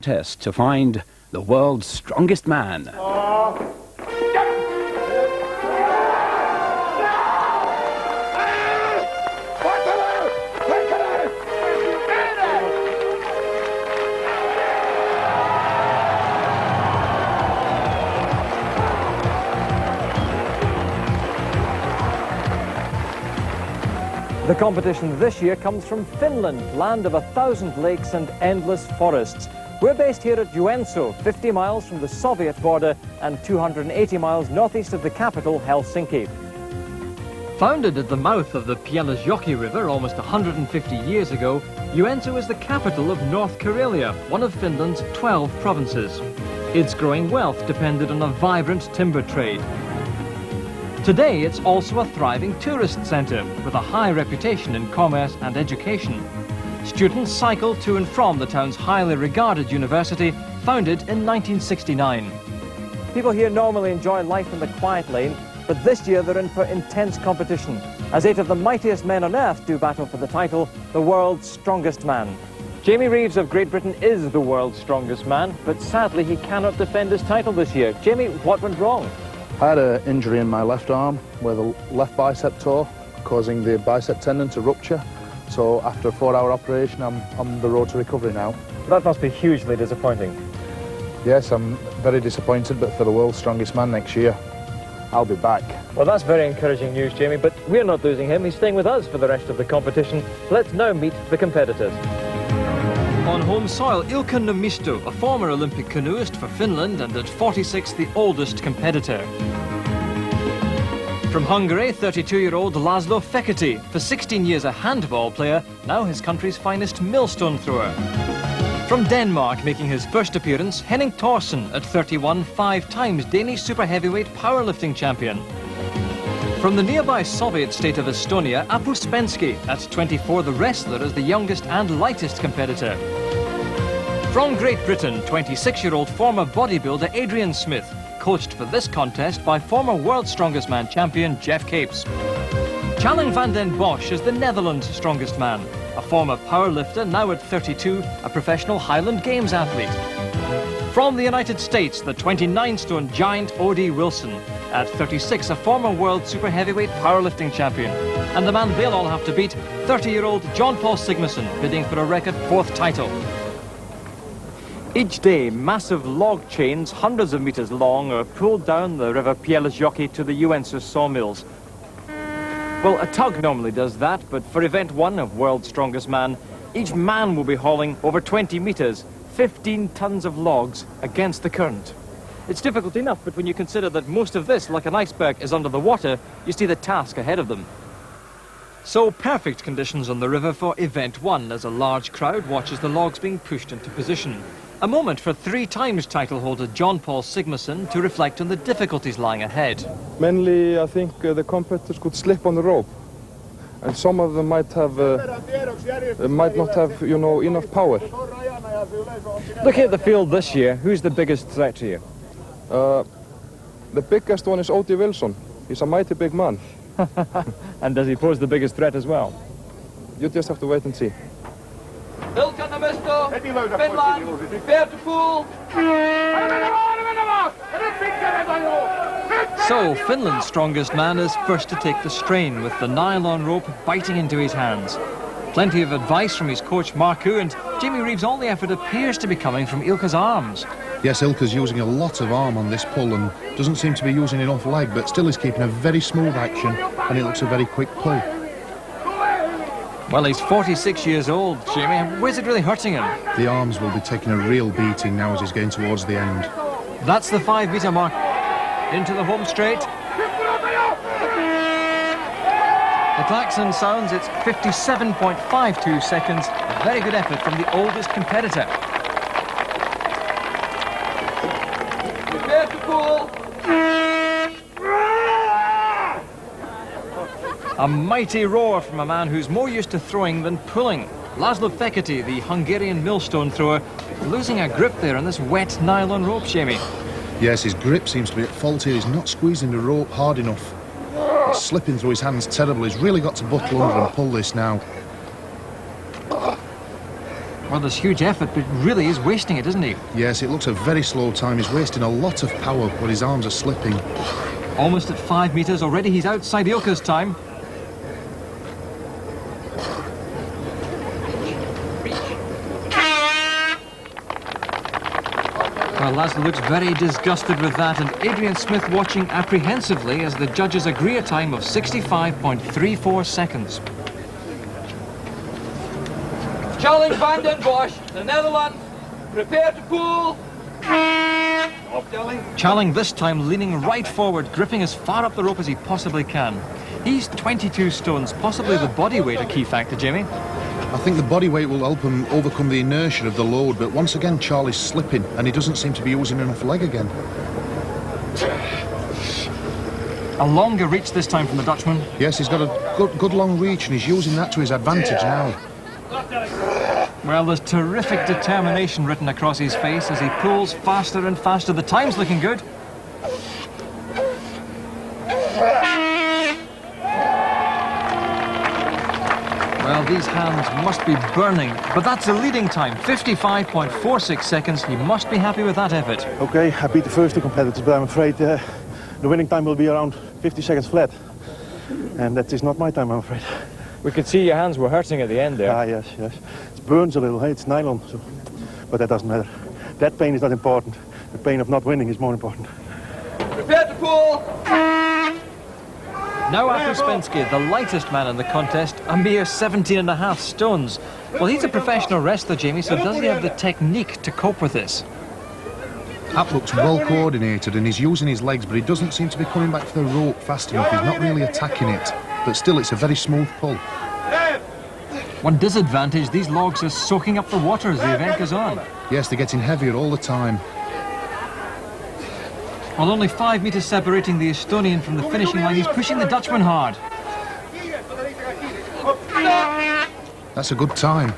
Test to find the world's strongest man. The competition this year comes from Finland, land of 1,000 lakes and endless forests. We're based here at Joensuu, 50 miles from the Soviet border and 280 miles northeast of the capital, Helsinki. Founded at the mouth of the Pielesjoki River almost 150 years ago, Joensuu is the capital of North Karelia, one of Finland's 12 provinces. Its growing wealth depended on a vibrant timber trade. Today, it's also a thriving tourist centre with a high reputation in commerce and education. Students cycle to and from the town's highly regarded university, founded in 1969. People here normally enjoy life in the quiet lane, but this year they're in for intense competition, as 8 of the mightiest men on earth do battle for the title, the world's strongest man. Jamie Reeves of Great Britain is the world's strongest man, but sadly he cannot defend his title this year. Jamie, what went wrong? I had an injury in my left arm where the left bicep tore, causing the bicep tendon to rupture. So after a 4-hour operation, I'm on the road to recovery now. That must be hugely disappointing. Yes, I'm very disappointed, but for the world's strongest man next year, I'll be back. Well, that's very encouraging news, Jamie, but we're not losing him. He's staying with us for the rest of the competition. Let's now meet the competitors. On home soil, Ilkka Nummisto, a former Olympic canoeist for Finland and at 46 the oldest competitor. From Hungary, 32-year-old L.Fekete, for 16 years a handball player, now his country's finest millstone thrower. From Denmark, making his first appearance, Thorsen, at 31, 5 times Danish super heavyweight powerlifting champion. From the nearby Soviet state of Estonia, Uspensky, at 24 the wrestler is the youngest and lightest competitor. From Great Britain, 26-year-old former bodybuilder Adrian Smith, coached for this contest by former World's Strongest Man champion Jeff Capes. Challing van den Bosch is the Netherlands' strongest man, a former powerlifter, now at 32, a professional Highland Games athlete. From the United States, the 29-stone giant O.D. Wilson, at 36, a former world super heavyweight powerlifting champion. And the man they'll all have to beat, 30-year-old Jón Páll Sigmarsson, bidding for a record 4th title. Each day, massive log chains, hundreds of meters long, are pulled down the river Pielesjoki to the Joensuu sawmills. Well, a tug normally does that, but for event 1 of World's Strongest Man, each man will be hauling over 20 meters, 15 tons of logs against the current. It's difficult enough, but when you consider that most of this, like an iceberg, is under the water, you see the task ahead of them. So perfect conditions on the river for event 1 as a large crowd watches the logs being pushed into position. A moment for 3 times title holder Jón Páll Sigmarsson to reflect on the difficulties lying ahead. Mainly, I think the competitors could slip on the rope, and some of them might not have, you know, enough power. Looking at the field this year, who's the biggest threat to you? The biggest one is O.D. Wilson. He's a mighty big man. And does he pose the biggest threat as well? You just have to wait and see. Ilkka Nummisto, Finland, prepare to pull. So, Finland's strongest man is first to take the strain, with the nylon rope biting into his hands. Plenty of advice from his coach Marku, and Jamie Reeves, all the effort appears to be coming from Ilkka's arms. Yes, Ilkka's using a lot of arm on this pull and doesn't seem to be using enough leg, but still is keeping a very smooth action, and it looks a very quick pull. Well, he's 46 years old, Jamie. Where's it really hurting him? The arms will be taking a real beating now as he's getting towards the end. That's the 5-meter mark. Into the home straight. The klaxon sounds, it's 57.52 seconds. A very good effort from the oldest competitor. Prepare to pull. A mighty roar from a man who's more used to throwing than pulling. L.Fekete, the Hungarian millstone thrower, losing a grip there on this wet nylon rope, Jamie. Yes, his grip seems to be at fault here. He's not squeezing the rope hard enough. It's slipping through his hands terribly. He's really got to buckle under and pull this now. Well, there's huge effort, but really is wasting it, isn't he? Yes, it looks a very slow time. He's wasting a lot of power, but his arms are slipping. Almost at 5 metres already. He's outside Ilkka's time. Well, Laszlo looks very disgusted with that, and Adrian Smith watching apprehensively as the judges agree a time of 65.34 seconds. Challenge Van den Bosch, the Netherlands. Prepare to pull. Challing this time leaning right forward, gripping as far up the rope as he possibly can. He's 22 stones, possibly the body weight a key factor, Jamie. I think the body weight will help him overcome the inertia of the load, but once again Charlie's slipping and he doesn't seem to be using enough leg again. A longer reach this time from the Dutchman. Yes, he's got a good long reach and he's using that to his advantage now. Well, there's terrific determination written across his face as he pulls faster and faster. The time's looking good. Well, these hands must be burning, but that's a leading time, 55.46 seconds. He must be happy with that effort. Okay, I beat the first two competitors, but I'm afraid the winning time will be around 50 seconds flat. And that is not my time, I'm afraid. We could see your hands were hurting at the end there. Ah, yes. It burns a little, hey? It's nylon, so. But that doesn't matter. That pain is not important. The pain of not winning is more important. Prepare to pull. Now after Uspensky, the lightest man in the contest, a mere 17.5 stones. Well, he's a professional wrestler, Jamie, so does he have the technique to cope with this? That looks well coordinated and he's using his legs, but he doesn't seem to be coming back to the rope fast enough. He's not really attacking it, but still it's a very smooth pull. One disadvantage, these logs are soaking up the water as the event goes on. Yes, they're getting heavier all the time. Well, only 5 metres separating the Estonian from the finishing line. He's pushing the Dutchman hard. That's a good time.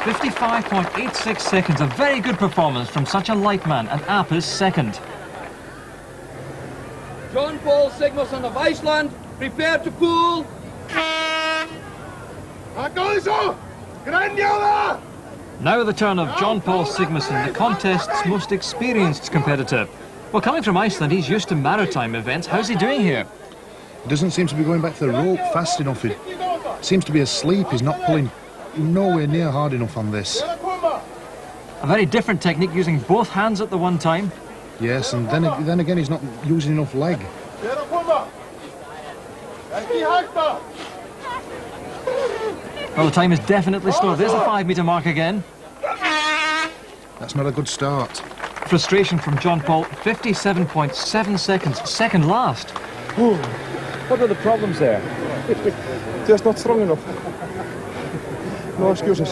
55.86 seconds, a very good performance from such a light man, and Aap is second. Jón Páll Sigmarsson of Iceland. Prepare to pull. Now the turn of Jón Páll Sigmarsson, the contest's most experienced competitor. Well, coming from Iceland, he's used to maritime events. How's he doing here? He doesn't seem to be going back to the rope fast enough. He seems to be asleep. He's not pulling nowhere near hard enough on this. A very different technique, using both hands at the one time. Yes, and then again, he's not using enough leg. Well, the time is definitely slow. There's the 5 metre mark again. That's not a good start. Frustration from Jón Páll, 57.7 seconds, second last. What are the problems there? Just not strong enough. No excuses.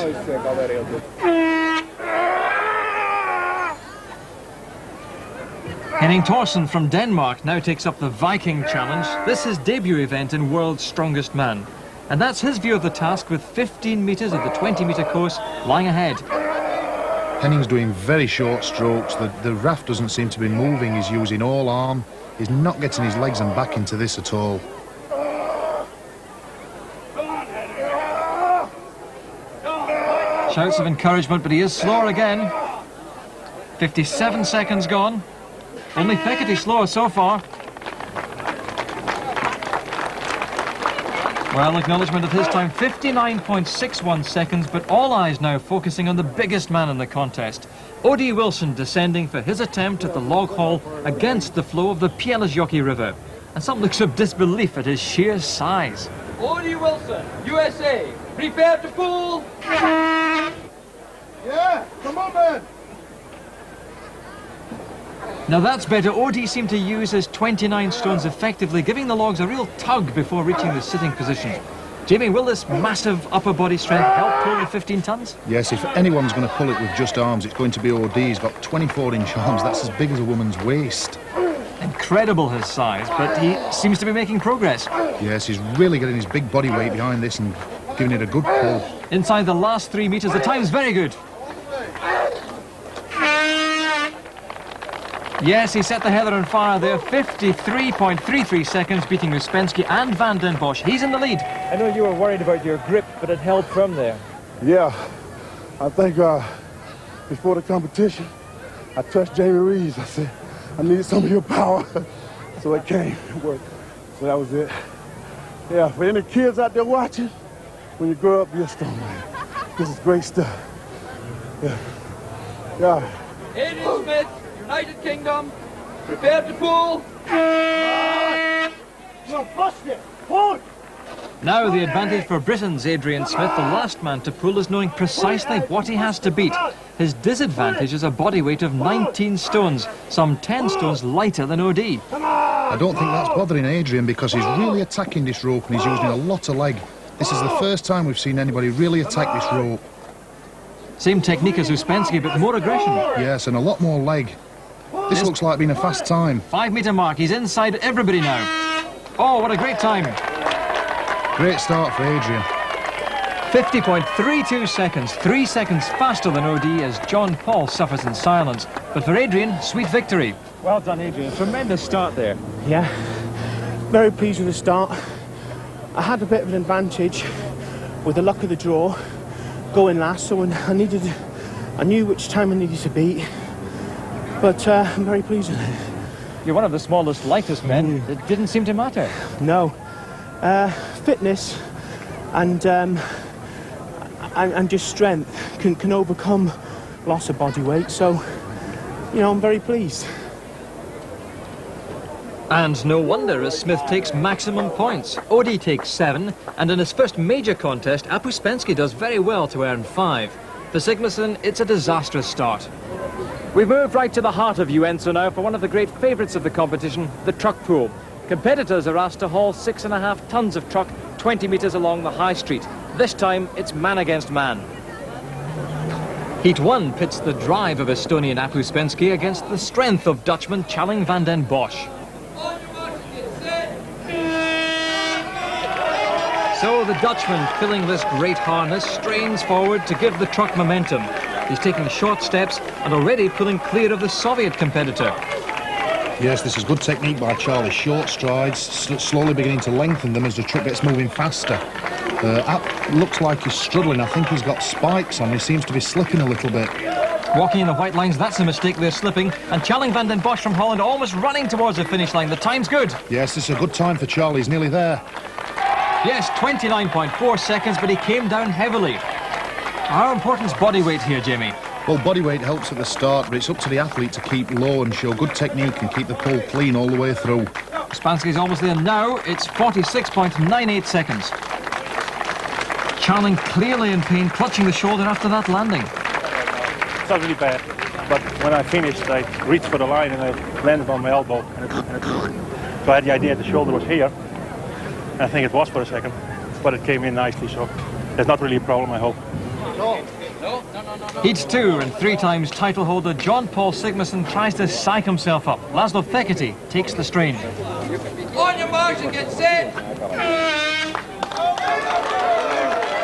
Henning Thorsen from Denmark now takes up the Viking challenge. This is his debut event in World's Strongest Man. And that's his view of the task, with 15 metres of the 20 metre course lying ahead. Henning's doing very short strokes. The raft doesn't seem to be moving. He's using all arm. He's not getting his legs and back into this at all. Shouts of encouragement, but he is slower again. 57 seconds gone. Only L.Fekete slower so far. Well, acknowledgement of his time, 59.61 seconds, but all eyes now focusing on the biggest man in the contest. O.D. Wilson descending for his attempt at the log haul against the flow of the Pielesjoki River. And some looks of disbelief at his sheer size. O.D. Wilson, USA. Prepare to pull. Yeah, come on, man. Now that's better. O.D. seemed to use his 29 stones effectively, giving the logs a real tug before reaching the sitting position. Jamie, will this massive upper body strength help pull the 15 tons? Yes, if anyone's going to pull it with just arms, it's going to be O.D. He's got 24-inch arms. That's as big as a woman's waist. Incredible his size, but he seems to be making progress. Yes, he's really getting his big body weight behind this and giving it a good pull. Inside the last 3 metres, the time's very good. Yes, he set the heather on fire there. 53.33 seconds, beating Uspensky and Van den Bosch. He's in the lead. I know you were worried about your grip, but it held firm there. Yeah, I think before the competition, I touched Jamie Reeves. I said, I need some of your power. So it came, it worked. So that was it. Yeah, for any kids out there watching, when you grow up, be a strongman. This is great stuff. Yeah. Yeah. Adrian Smith, United Kingdom, prepare to pull. Now the advantage for Britain's Adrian Smith, the last man to pull, is knowing precisely what he has to beat. His disadvantage is a body weight of 19 stones, some 10 stones lighter than OD. I don't think that's bothering Adrian because he's really attacking this rope and he's using a lot of leg. This is the first time we've seen anybody really attack this rope. Same technique as Uspensky, but more aggression. Yes, and a lot more leg. This looks like being a fast time. 5 metre mark, he's inside everybody now. Oh, what a great time. Great start for Adrian. 50.32 seconds, 3 seconds faster than OD as Jón Páll suffers in silence. But for Adrian, sweet victory. Well done, Adrian. Tremendous start there. Yeah, very pleased with the start. I had a bit of an advantage with the luck of the draw going last, so I knew which time I needed to beat. But I'm very pleased with it. You're one of the smallest, lightest men. It didn't seem to matter. No. Fitness and just strength can overcome loss of body weight, so you know, I'm very pleased. And no wonder, as Smith takes maximum points. OD takes 7, and in his first major contest, Uspensky does very well to earn 5. For Sigmarsson, it's a disastrous start. We've moved right to the heart of Joensuu now for one of the great favourites of the competition, the truck pool. Competitors are asked to haul 6.5 tons of truck 20 metres along the high street. This time, it's man against man. Heat 1 pits the drive of Estonian Uspensky against the strength of Dutchman Challing van den Bosch. So the Dutchman, filling this great harness, strains forward to give the truck momentum. He's taking short steps and already pulling clear of the Soviet competitor. Yes, this is good technique by Charlie. Short strides, slowly beginning to lengthen them as the truck gets moving faster. Looks like he's struggling. I think he's got spikes on. He seems to be slipping a little bit. Walking in the white lines, that's a mistake, they're slipping. And Challing van den Bosch from Holland almost running towards the finish line. The time's good. Yes, this is a good time for Charlie. He's nearly there. Yes, 29.4 seconds, but he came down heavily. How important's body weight here, Jamie? Well, body weight helps at the start, but it's up to the athlete to keep low and show good technique and keep the pull clean all the way through. Uspensky's almost there now. It's 46.98 seconds. Challing clearly in pain, clutching the shoulder after that landing. It's not really bad, but when I finished, I reached for the line and I landed on my elbow. So I had the idea the shoulder was here. And I think it was for a second, but it came in nicely, so there's not really a problem, I hope. Heat 2 and 3 times title holder Jón Páll Sigmarsson tries to psych himself up. L.Fekete takes the strain. On your marks and get set.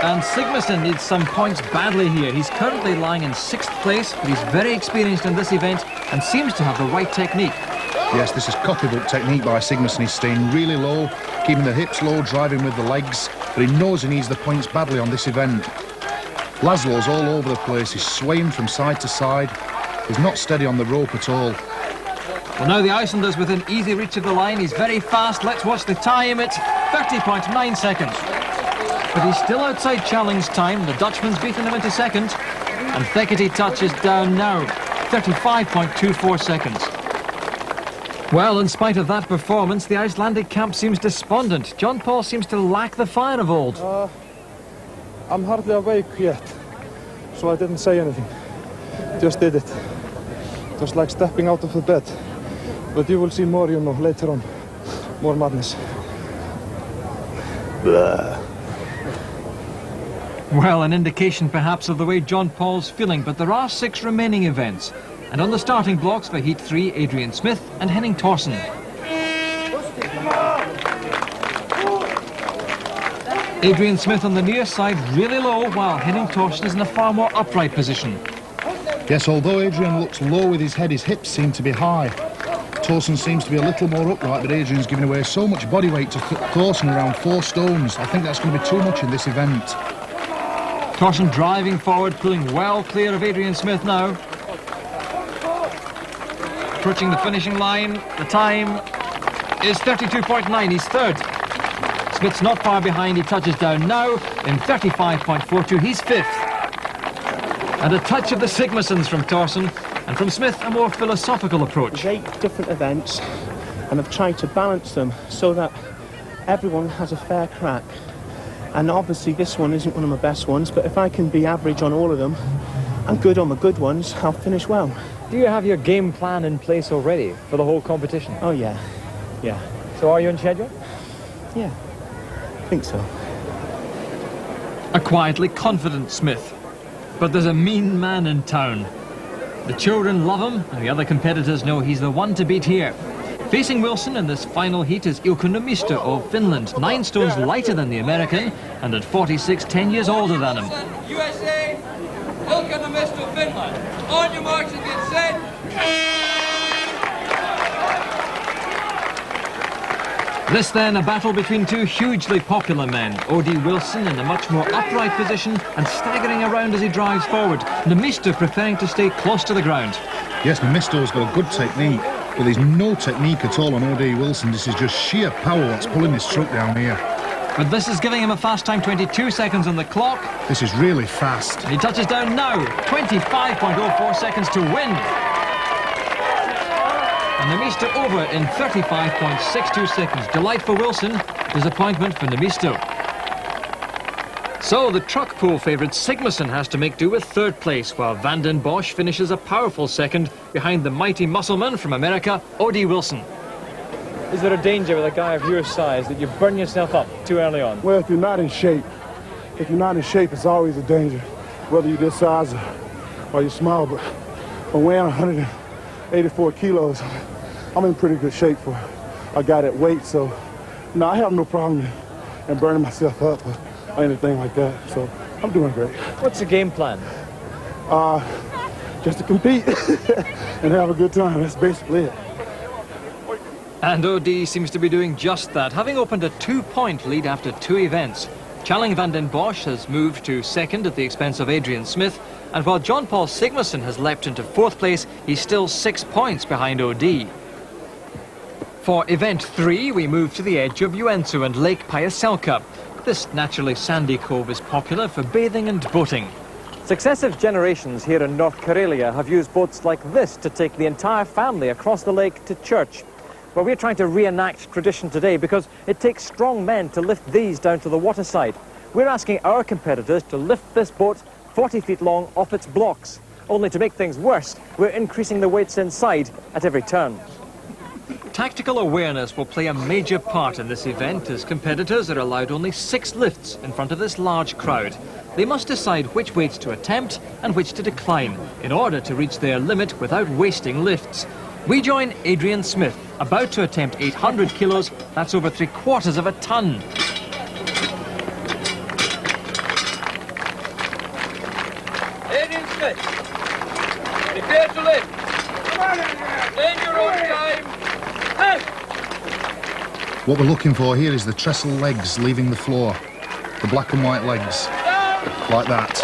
And Sigmarsson needs some points badly here. He's currently lying in 6th place, but he's very experienced in this event and seems to have the right technique. Yes, this is copybook technique by Sigmarsson. He's staying really low, keeping the hips low, driving with the legs, but he knows he needs the points badly on this event. Laszlo's all over the place. He's swaying from side to side. He's not steady on the rope at all. Well, now the Icelander's within easy reach of the line. He's very fast. Let's watch the time. It's 30.9 seconds. But he's still outside Challing's time. The Dutchman's beaten him into second. And Fekete touches down now. 35.24 seconds. Well, in spite of that performance, the Icelandic camp seems despondent. Jón Páll seems to lack the fire of old. I'm hardly awake yet, so I didn't say anything. Just did it. Just like stepping out of the bed. But you will see more, you know, later on. More madness. Well, an indication perhaps of the way Jón Páll's feeling, but there are 6 remaining events. And on the starting blocks for Heat 3, Adrian Smith and Henning Thorsen. Adrian Smith on the near side really low, while Henning Thorsen is in a far more upright position. Yes, although Adrian looks low with his head, his hips seem to be high. Thorsen seems to be a little more upright, but Adrian's giving away so much body weight to Thorsen, around 4 stones. I think that's going to be too much in this event. Thorsen driving forward, pulling well clear of Adrian Smith now. Approaching the finishing line, the time is 32.9, he's third. Smith's not far behind, he touches down now in 35.42, he's fifth. And a touch of the Sigmarssons from Thorsen, and from Smith a more philosophical approach. There's 8 different events, and I've tried to balance them so that everyone has a fair crack. And obviously this one isn't one of my best ones, but if I can be average on all of them and good on the good ones, I'll finish well. Do you have your game plan in place already for the whole competition? Oh yeah, yeah. So are you on schedule? Yeah, I think so. A quietly confident Smith. But there's a mean man in town. The children love him, and the other competitors know he's the one to beat here. Facing Wilson in this final heat is Ilkka Nummisto of Finland, 9 stones lighter than the American, and at 46, 10 years older than him. USA, Ilkka Nummisto, Finland. On your marks and get set. This then, a battle between 2 hugely popular men. O.D. Wilson in a much more upright position and staggering around as he drives forward. Nummisto preferring to stay close to the ground. Yes, Nummisto's got a good technique, but there's no technique at all on O.D. Wilson. This is just sheer power what's pulling this truck down here. But this is giving him a fast time, 22 seconds on the clock. This is really fast. And he touches down now, 25.04 seconds to win. And Nummisto over in 35.62 seconds. Delight for Wilson, disappointment for Nummisto. So the truck pool favourite Sigmarsson has to make do with third place, while Van den Bosch finishes a powerful second behind the mighty muscleman from America, O.D. Wilson. Is there a danger with a guy of your size that you burn yourself up too early on? Well, if you're not in shape, it's always a danger, whether you're this size or you're small. But I'm weighing 184 kilos. I'm in pretty good shape for a guy that weight, so no, I have no problem in burning myself up or anything like that. So I'm doing great. What's the game plan? Just to compete and have a good time. That's basically it. And O.D. seems to be doing just that, having opened a 2-point lead after 2 events. Charling Van den Bosch has moved to second at the expense of Adrian Smith, and while Jón Páll Sigmarsson has leapt into 4th place, he's still 6 points behind O.D. For event 3, we move to the edge of Joensuu and Lake Päijäselkä. This naturally sandy cove is popular for bathing and boating. Successive generations here in North Karelia have used boats like this to take the entire family across the lake to church. Well, we're trying to reenact tradition today because it takes strong men to lift these down to the waterside. We're asking our competitors to lift this boat 40 feet long off its blocks. Only to make things worse, we're increasing the weights inside at every turn. Tactical awareness will play a major part in this event, as competitors are allowed only 6 lifts in front of this large crowd. They must decide which weights to attempt and which to decline in order to reach their limit without wasting lifts. We join Adrian Smith, about to attempt 800 kilos, that's over 3/4 of a ton. Adrian Smith, prepare to lift. In your own time. What we're looking for here is the trestle legs leaving the floor. The black and white legs. Like that.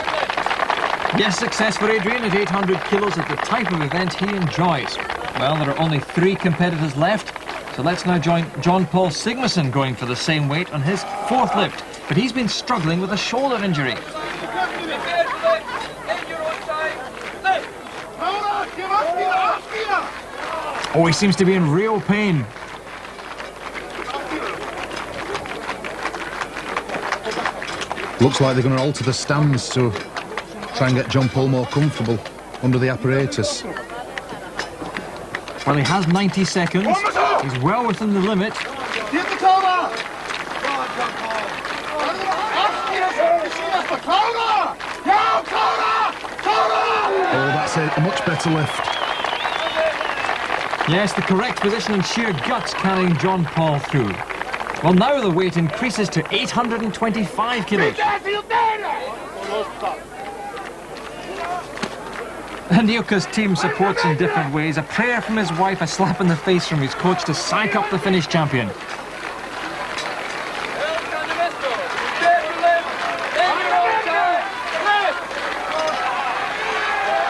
Yes, success for Adrian at 800 kilos at the type of event he enjoys. Well, there are only 3 competitors left, so let's now join Jón Páll Sigmarsson going for the same weight on his 4th lift. But he's been struggling with a shoulder injury. Prepare to lift. In your own time. Lift. Oh, he seems to be in real pain. Looks like they're going to alter the stands to try and get Jón Páll more comfortable under the apparatus. Well, he has 90 seconds. He's well within the limit. Oh, that's a much better lift. Yes, the correct position and sheer guts carrying Jón Páll through. Well, now the weight increases to 825 kilos. And Ilkka's team supports in different ways. A prayer from his wife, a slap in the face from his coach to psych up the Finnish champion. Ilkka Nummisto, prepare to lift. In your own time.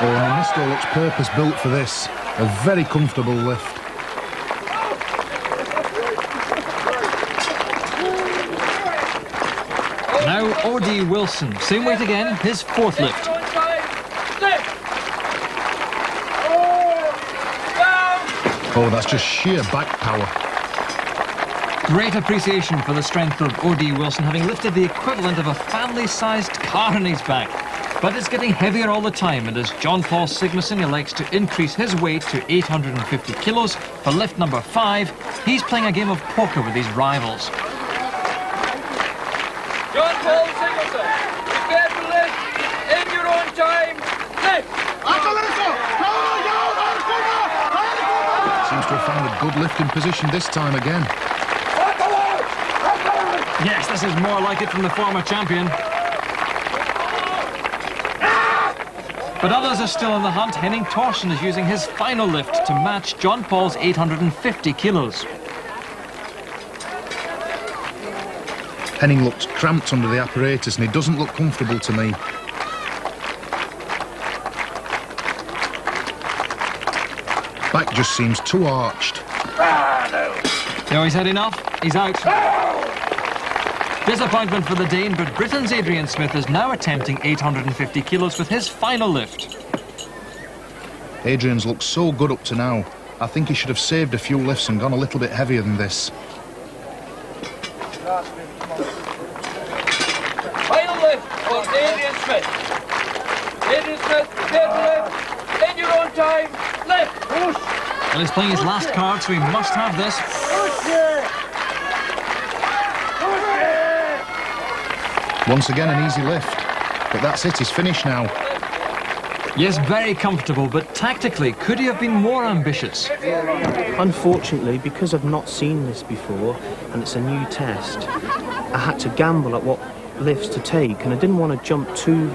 Oh, Nummisto looks purpose-built for this. A very comfortable lift. Now O.D. Wilson, same weight again, his fourth lift. Oh, that's just sheer back power. Great appreciation for the strength of O.D. Wilson, having lifted the equivalent of a family-sized car on his back. But it's getting heavier all the time, and as Jón Páll Sigmarsson elects to increase his weight to 850 kilos for lift number 5, he's playing a game of poker with his rivals. Jón Páll Sigmarsson, prepare to lift in your own time. Lift! Seems to have found a good lifting position this time again. Yes, this is more like it from the former champion. But others are still in the hunt. Henning Thorsen is using his final lift to match Jón Páll's 850 kilos. Henning looks cramped under the apparatus and he doesn't look comfortable to me. Back just seems too arched. No, he's had enough. He's out. Disappointment for the Dane, but Britain's Adrian Smith is now attempting 850 kilos with his final lift. Adrian's looked so good up to now. I think he should have saved a few lifts and gone a little bit heavier than this. Final lift for Adrian Smith. Adrian Smith, prepare to lift in your own time. Lift! Well, he's playing his last card, so he must have this. Once again an easy lift, but that's it, he's finished now. Yes, very comfortable, but tactically, could he have been more ambitious? Unfortunately, because I've not seen this before, and it's a new test, I had to gamble at what lifts to take, and I didn't want to jump too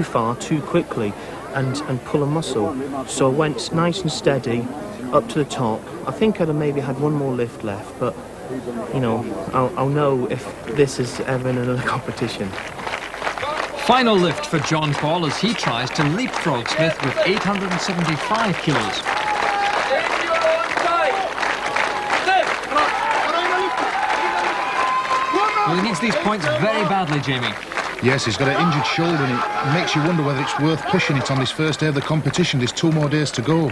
far, too quickly, and pull a muscle. So I went nice and steady up to the top. I think I'd have maybe had one more lift left, but you know, I'll know if this is ever in another competition. Final lift for Jón Páll as he tries to leapfrog Smith with 875 kilos. Well, he needs these points very badly, Jamie. Yes, he's got an injured shoulder and it makes you wonder whether it's worth pushing it on this first day of the competition. There's 2 more days to go.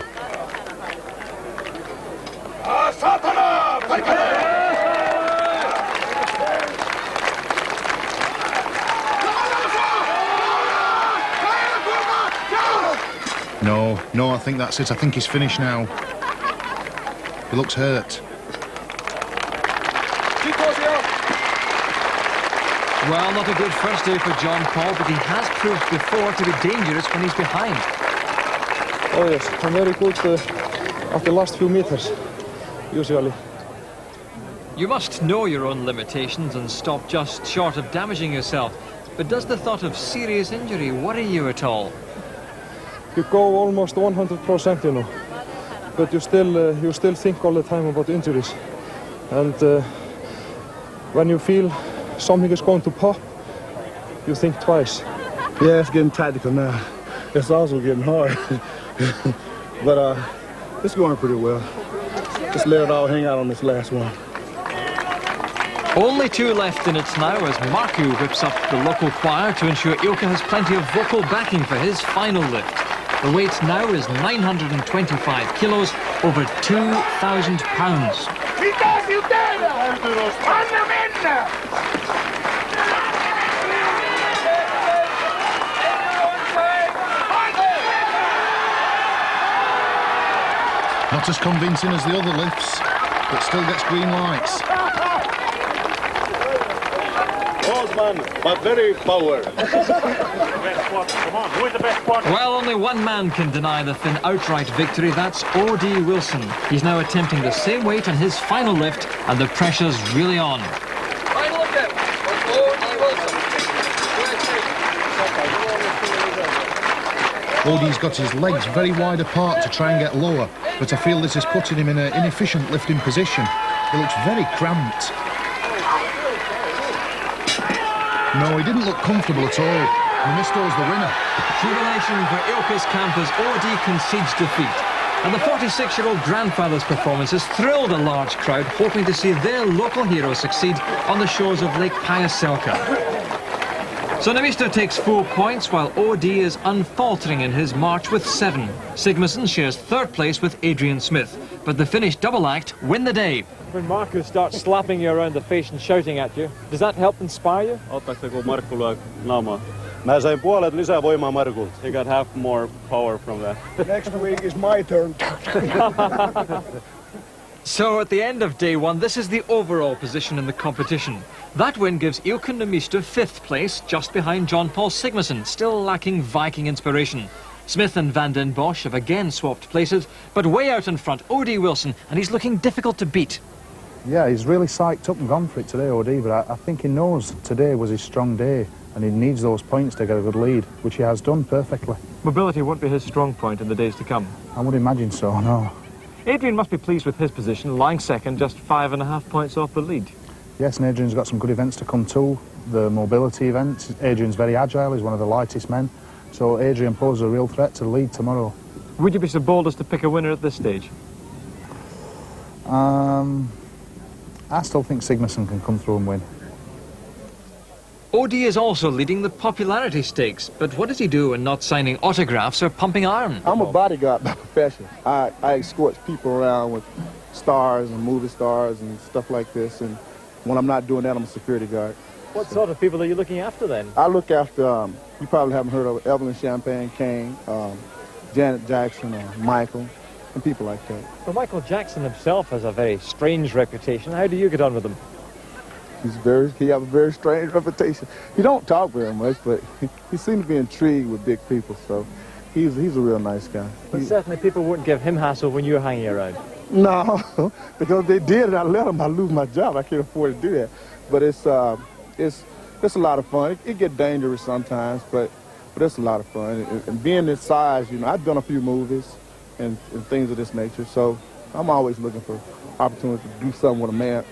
No, I think that's it. I think he's finished now. He looks hurt. Well, not a good first day for Jón Páll, but he has proved before to be dangerous when he's behind. Oh yes, I'm very good at the last few meters, usually. You must know your own limitations and stop just short of damaging yourself. But does the thought of serious injury worry you at all? You go almost 100%, you know, but you still think all the time about injuries. And when you feel something is going to pop, you think twice. Yeah, it's getting tactical now. It's also getting hard. But it's going pretty well. Just let it all hang out on this last one. Only 2 left in it now as Marku whips up the local choir to ensure Ilkka has plenty of vocal backing for his final lift. The weight now is 925 kilos, over 2,000 pounds. Not as convincing as the other lifts, but still gets green lights. But very power. Well, only one man can deny the Finn outright victory. That's O.D. Wilson. He's now attempting the same weight on his final lift, and the pressure's really on. Final attempt for O.D. Wilson. O.D.'s got his legs very wide apart to try and get lower, but I feel this is putting him in an inefficient lifting position. He looks very cramped. No, he didn't look comfortable at all. Nummisto's the winner. Jubilation for Ilkka's camp as OD concedes defeat. And the 46-year-old grandfather's performance has thrilled a large crowd, hoping to see their local hero succeed on the shores of Lake Pajaselka. So Nummisto takes 4 points, while OD is unfaltering in his march with 7. Sigmarsson shares 3rd place with Adrian Smith, but the Finnish double act win the day. When Markus starts slapping you around the face and shouting at you, does that help inspire you? Ottaako Markku lyö naamaa? Mä sain puolet lisää voimaa Markulta. He got half more power from that. Next week is my turn. So at the end of day 1, this is the overall position in the competition. That win gives Ilkka Nummisto 5th place, just behind Jón Páll Sigmarsson, still lacking Viking inspiration. Smith and Van den Bosch have again swapped places, but way out in front, O.D. Wilson, and he's looking difficult to beat. Yeah, he's really psyched up and gone for it today, OD, but I think he knows today was his strong day and he needs those points to get a good lead, which he has done perfectly. Mobility won't be his strong point in the days to come. I would imagine so, no. Adrian must be pleased with his position, lying second, just 5.5 points off the lead. Yes, and Adrian's got some good events to come too. The mobility event. Adrian's very agile, he's one of the lightest men. So Adrian poses a real threat to the lead tomorrow. Would you be so bold as to pick a winner at this stage? I still think Sigmarsson can come through and win. OD is also leading the popularity stakes, but what does he do when not signing autographs or pumping iron? I'm a bodyguard by profession. I escort people around with stars and movie stars and stuff like this, and when I'm not doing that, I'm a security guard. What sort of people are you looking after then? I look after, you probably haven't heard of Evelyn Champagne King, Janet Jackson, Michael, and people like that. Well, Michael Jackson himself has a very strange reputation. How do you get on with him? He has a very strange reputation. He don't talk very much, but he seems to be intrigued with big people, so he's a real nice guy. But certainly people wouldn't give him hassle when you're hanging around. No, because they did and I let them, I lose my job. I can't afford to do that. But it's a lot of fun. It gets dangerous sometimes, but it's a lot of fun. And being this size, you know, I've done a few movies and things of this nature, so I'm always looking for opportunity to do something with a man.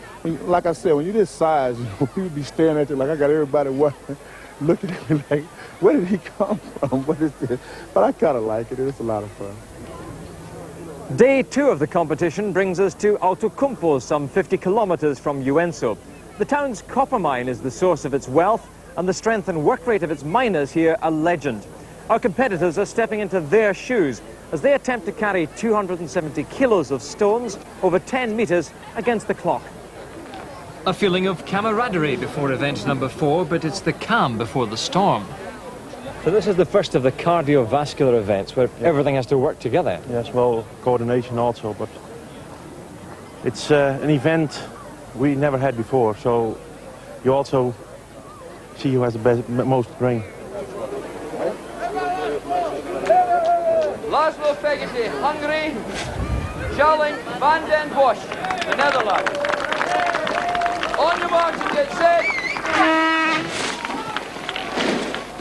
Like I said, when you're this size, you know, people be staring at you like I got everybody looking at me like, where did he come from? What is this? But I kind of like it. It's a lot of fun. Day 2 of the competition brings us to Outokumpu, some 50 kilometers from Joensuu. The town's copper mine is the source of its wealth, and the strength and work rate of its miners here a legend. Our competitors are stepping into their shoes as they attempt to carry 270 kilos of stones over 10 meters against the clock. A feeling of camaraderie before event number 4, but it's the calm before the storm. So this is the first of the cardiovascular events where everything has to work together. Yes, well, coordination also, but it's an event we never had before, so you also see who has the most brain. L.Fekete, Hungary. Schelling, Van den Bosch, the Netherlands. On your marks and get set.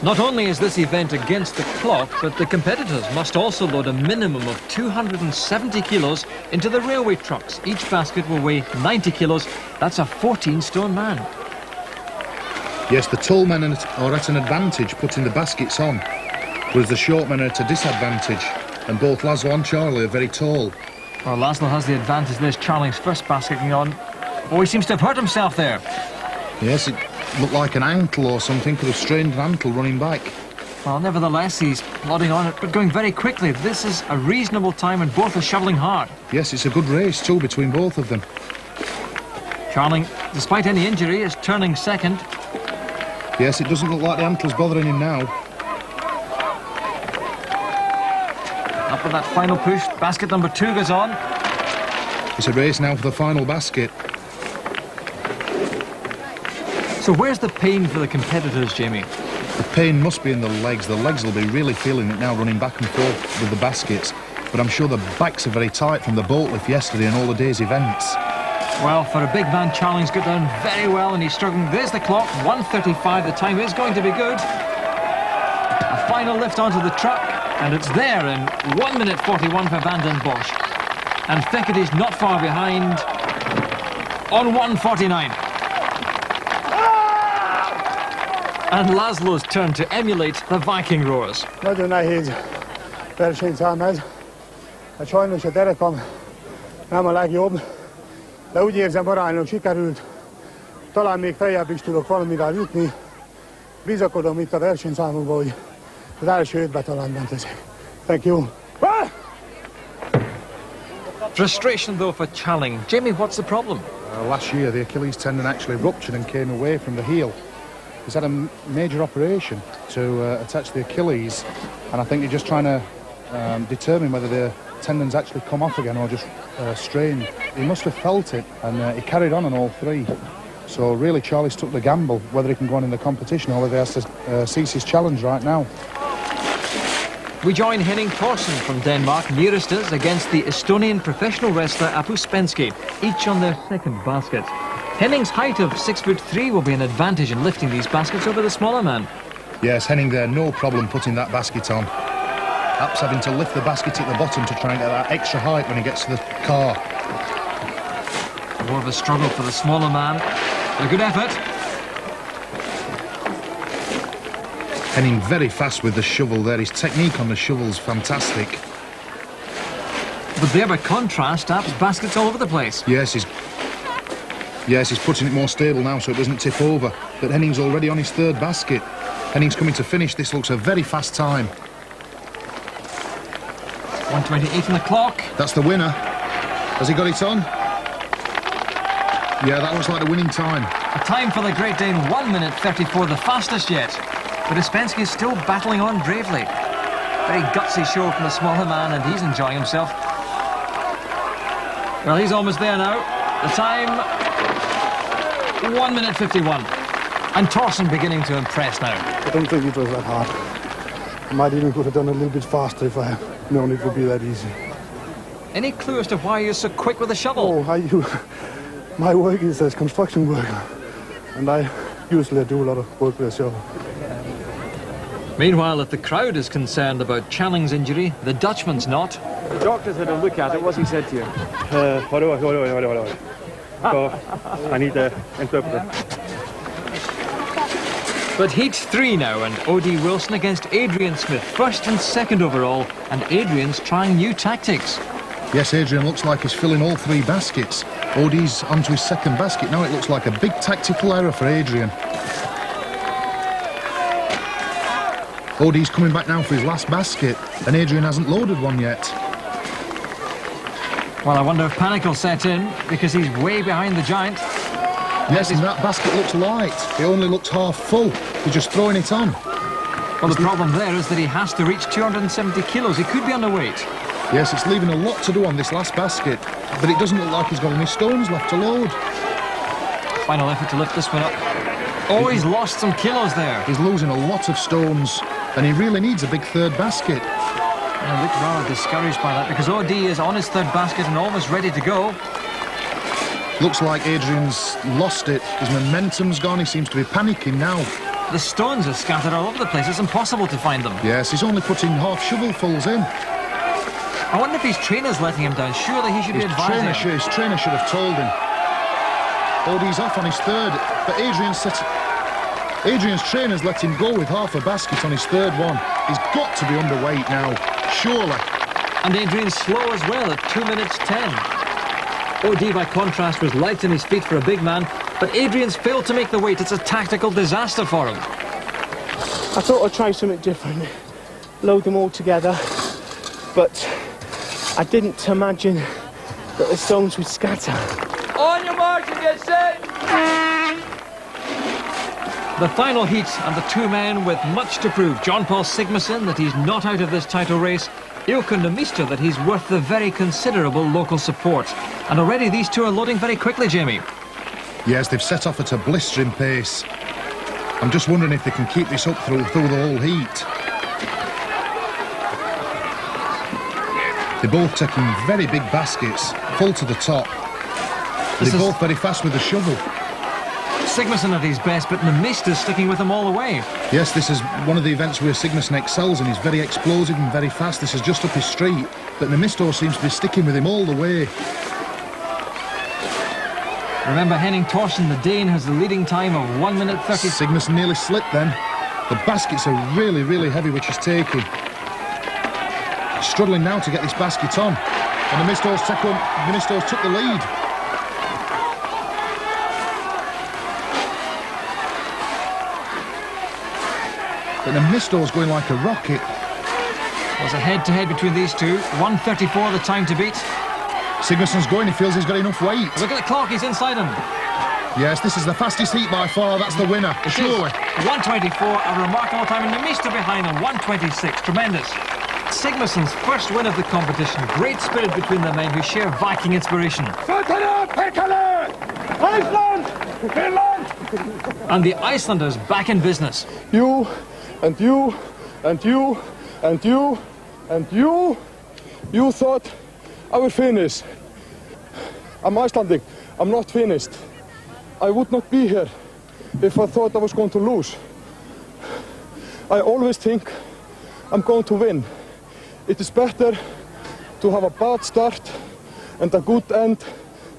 Not only is this event against the clock, but the competitors must also load a minimum of 270 kilos into the railway trucks. Each basket will weigh 90 kilos. That's a 14-stone man. Yes, the tall men are at an advantage putting the baskets on, whereas the short men are at a disadvantage, and both Laszlo and Charlie are very tall. Well, Laszlo has the advantage. There's Charlie's first basket going on. Oh, he seems to have hurt himself there. Yes, it looked like an ankle or something, could have strained an ankle running back. Well, nevertheless, he's plodding on it, but going very quickly. This is a reasonable time and both are shoveling hard. Yes, it's a good race too between both of them. Charlie, despite any injury, is turning second. Yes, it doesn't look like the ankle's bothering him now. Up with that final push, basket number 2 goes on. It's a race now for the final basket. So where's the pain for the competitors, Jamie? The pain must be in the legs. The legs will be really feeling it now, running back and forth with the baskets. But I'm sure the backs are very tight from the boat lift yesterday and all the day's events. Well, for a big man, Charlie's got down very well and he's struggling. There's the clock, 1:35. The time is going to be good. A final lift onto the truck, and it's there in 1 minute 41 for Van den Bosch. And Fekete's not far behind on 1:49. And Laszlo's turn to emulate the Viking roars. Nagyon nehéz versenyszám ez. Hát sajnos a derekam nem a legjobb, de úgy érzem aránylag sikerült. Talán még feljebb is tudok valamivel jutni. Bizakodom itt a versenyszámokban, hogy az első ötbe talán bent leszek. Thank you. Frustration though for Challing. Jamie, what's the problem? Last year the Achilles tendon actually ruptured and came away from the heel. He's had a major operation to attach the Achilles, and I think they're just trying to determine whether the tendons actually come off again or just strained. He must have felt it, and he carried on all three. So really Charlie's took the gamble whether he can go on in the competition or whether he has to cease his challenge right now. We join Henning Thorsen from Denmark, nearest us, against the Estonian professional wrestler Apu Spenski, each on their second basket. Henning's height of 6'3" will be an advantage in lifting these baskets over the smaller man. Yes, Henning there, no problem putting that basket on. Ap's having to lift the basket at the bottom to try and get that extra height when he gets to the car. More of a struggle for the smaller man. A good effort. Henning very fast with the shovel there. His technique on the shovel's fantastic. But there, by contrast, Ap's basket's all over the place. Yes, he's putting it more stable now so it doesn't tip over. But Henning's already on his third basket. Henning's coming to finish. This looks a very fast time. 1:28 on the clock. That's the winner. Has he got it on? Yeah, that looks like the winning time. A time for the Great Dane, 1:34, the fastest yet. But Uspensky is still battling on bravely. Very gutsy show from the smaller man, and he's enjoying himself. Well, he's almost there now. The time, 1:51. And Thorsen beginning to impress now. I don't think it was that hard. I might even could have done a little bit faster if I had known it would be that easy. Any clue as to why you're so quick with the shovel? My work is as construction worker, and I usually do a lot of work with a shovel. Meanwhile, if the crowd is concerned about Challing's injury, the Dutchman's not. The doctor's had a look at it. What's he said to you? I need an interpreter. But heat 3 now, and O.D. Wilson against Adrian Smith, first and second overall, and Adrian's trying new tactics. Yes, Adrian looks like he's filling all three baskets. Odie's onto his second basket. Now it looks like a big tactical error for Adrian. Odie's coming back now for his last basket, and Adrian hasn't loaded one yet. Well, I wonder if panic will set in, because he's way behind the giant. Yes, and that basket looks light. It only looks half full. He's just throwing it on. Well, the problem there is that he has to reach 270 kilos. He could be underweight. Yes, it's leaving a lot to do on this last basket, but it doesn't look like he's got any stones left to load. Final effort to lift this one up. Oh, he's lost some kilos there. He's losing a lot of stones, and he really needs a big third basket. I look rather discouraged by that, because O.D. is on his third basket and almost ready to go. Looks like Adrian's lost it. His momentum's gone. He seems to be panicking now. The stones are scattered all over the place. It's impossible to find them. Yes, he's only putting half shovelfuls in. I wonder if his trainer's letting him down. Surely he should be advising him. His trainer should have told him. Odie's off on his third, but Adrian's trainer's let him go with half a basket on his third one. He's got to be underweight now, surely. And Adrian's slow as well at 2:10. O.D. by contrast was light on his feet for a big man, but Adrian's failed to make the weight. It's a tactical disaster for him. I thought I'd try something different, load them all together, but I didn't imagine that the stones would scatter. On your marks and get set! The final heat, and the two men with much to prove. Jón Páll Sigmarsson that he's not out of this title race. Ilkka Nummisto that he's worth the very considerable local support. And already these two are loading very quickly, Jamie. Yes, they've set off at a blistering pace. I'm just wondering if they can keep this up through the whole heat. They're both taking very big baskets, full to the top. They're both very fast with the shovel. Sigmarsson at his best, but Nummisto's sticking with him all the way. Yes, this is one of the events where Sigmarsson excels, and he's very explosive and very fast. This is just up his street, but Nummisto seems to be sticking with him all the way. Remember, Henning Thorsen, the Dane, has the leading time of 1 minute 30. Sigmarsson nearly slipped then. The baskets are really, really heavy, which he's taking. He's struggling now to get this basket on. And the Nummistos took the lead. But the Nummisto's going like a rocket. There's a head-to-head between these two. 1:34 the time to beat. Sigmarsson's going, he feels he's got enough weight. Look at the clock, he's inside him. Yes, this is the fastest heat by far, that's the winner, surely. 1:24, a remarkable time, and Nummisto behind him, 1:26, tremendous. Sigmarsson's first win of the competition. Great spirit between the men who share Viking inspiration. Iceland! Finland! And the Icelanders back in business. You, and you, and you, and you, and you thought I would finish. I'm Icelandic, I'm not finished. I would not be here if I thought I was going to lose. I always think I'm going to win. It is better to have a bad start and a good end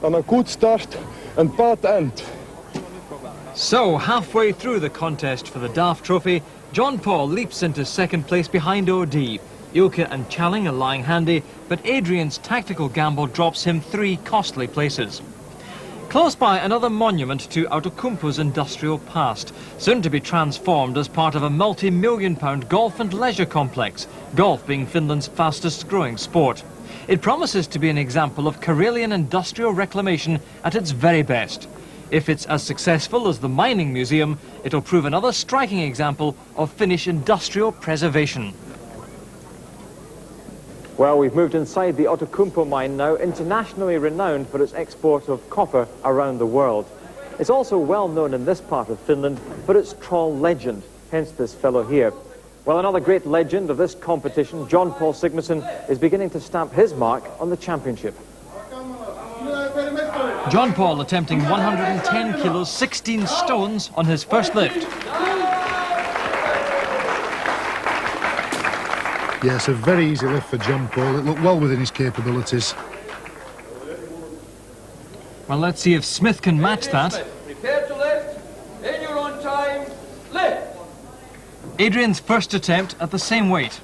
than a good start and bad end. So, halfway through the contest for the Daft Trophy, Jón Páll leaps into second place behind OD. Ilkka and Challing are lying handy, but Adrian's tactical gamble drops him 3 costly places. Close by, another monument to Outokumpu's industrial past, soon to be transformed as part of a multi-million-pound golf and leisure complex, golf being Finland's fastest-growing sport. It promises to be an example of Karelian industrial reclamation at its very best. If it's as successful as the mining museum, it'll prove another striking example of Finnish industrial preservation. Well, we've moved inside the Outokumpu mine now, internationally renowned for its export of copper around the world. It's also well known in this part of Finland for its trawl legend, hence this fellow here. Well, another great legend of this competition, Jón Páll Sigmarsson, is beginning to stamp his mark on the championship. Jón Páll attempting 110 kilos, 16 stones on his first lift. Yes, a very easy lift for Jón Páll. It looked well within his capabilities. Well, let's see if Smith can match that. Prepare to lift. In your own time, lift. Adrian's first attempt at the same weight.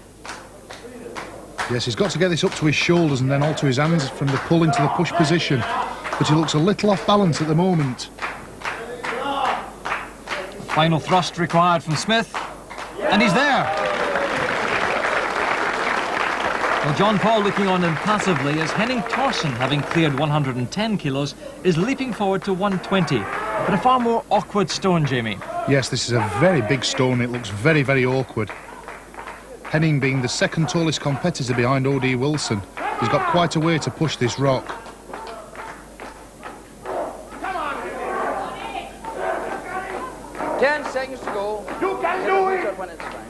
Yes, he's got to get this up to his shoulders and then onto his hands from the pull into the push position. But he looks a little off balance at the moment. Final thrust required from Smith. And he's there. Well, Jón Páll looking on impassively as Henning Thorsen, having cleared 110 kilos, is leaping forward to 120. But a far more awkward stone, Jamie. Yes, this is a very big stone. It looks very, very awkward. Henning being the second tallest competitor behind O.D. Wilson. He's got quite a way to push this rock. Come on. 10 seconds to go. You can do it! When it's time.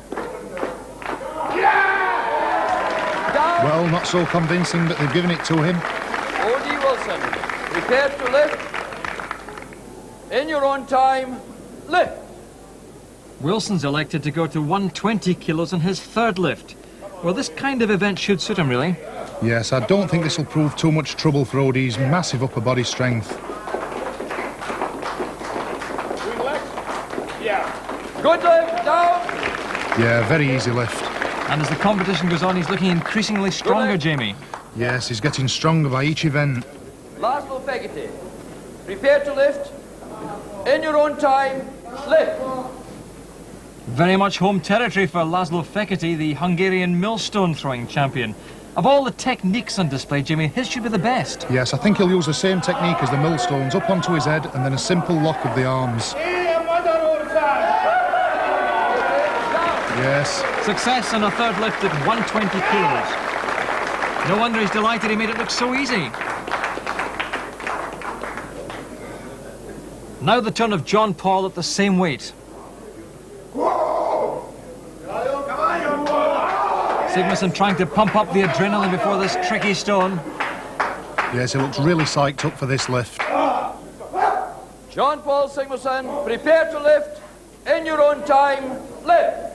Well, not so convincing, but they've given it to him. O.D. Wilson, prepare to lift. In your own time, lift. Wilson's elected to go to 120 kilos on his third lift. Well, this kind of event should suit him, really. Yes, I don't think this will prove too much trouble for O.D.'s massive upper body strength. Good lift, down. Yeah, very easy lift. And as the competition goes on, he's looking increasingly stronger, Jamie. Yes, he's getting stronger by each event. L.Fekete, prepare to lift. In your own time, lift. Very much home territory for L.Fekete, the Hungarian millstone throwing champion. Of all the techniques on display, Jamie, his should be the best. Yes, I think he'll use the same technique as the millstones, up onto his head and then a simple lock of the arms. Yes. Success on a third lift at 120 kilos. No wonder he's delighted he made it look so easy. Now the turn of Jón Páll at the same weight. Sigmarsson trying to pump up the adrenaline before this tricky stone. Yes, he looks really psyched up for this lift. Jón Páll Sigmarsson, prepare to lift. In your own time, lift.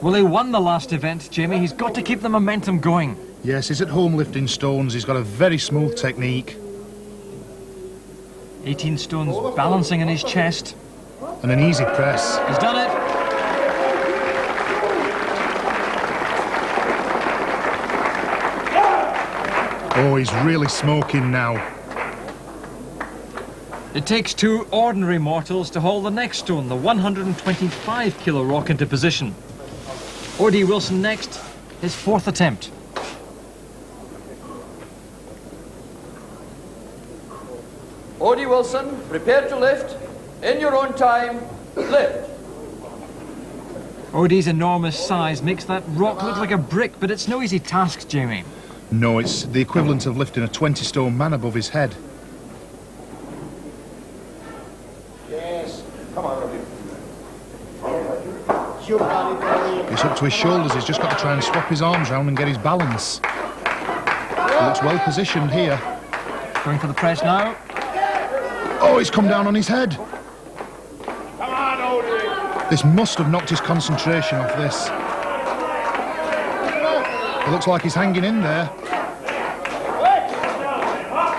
Well, he won the last event, Jamie. He's got to keep the momentum going. Yes, he's at home lifting stones. He's got a very smooth technique. 18 stones balancing in his chest. And an easy press. He's done it. Oh, he's really smoking now. It takes two ordinary mortals to haul the next stone, the 125 kilo rock, into position. O.D. Wilson next, his fourth attempt. O.D. Wilson, prepare to lift. In your own time, lift. O.D.'s enormous size makes that rock look like a brick, but it's no easy task, Jamie. No, it's the equivalent of lifting a 20-stone man above his head. Yes. Come on, It's up to his shoulders. He's just got to try and swap his arms round and get his balance. He looks well positioned here. Going for the press now. Oh, he's come down on his head. Come on, Odie. This must have knocked his concentration off this. It looks like he's hanging in there.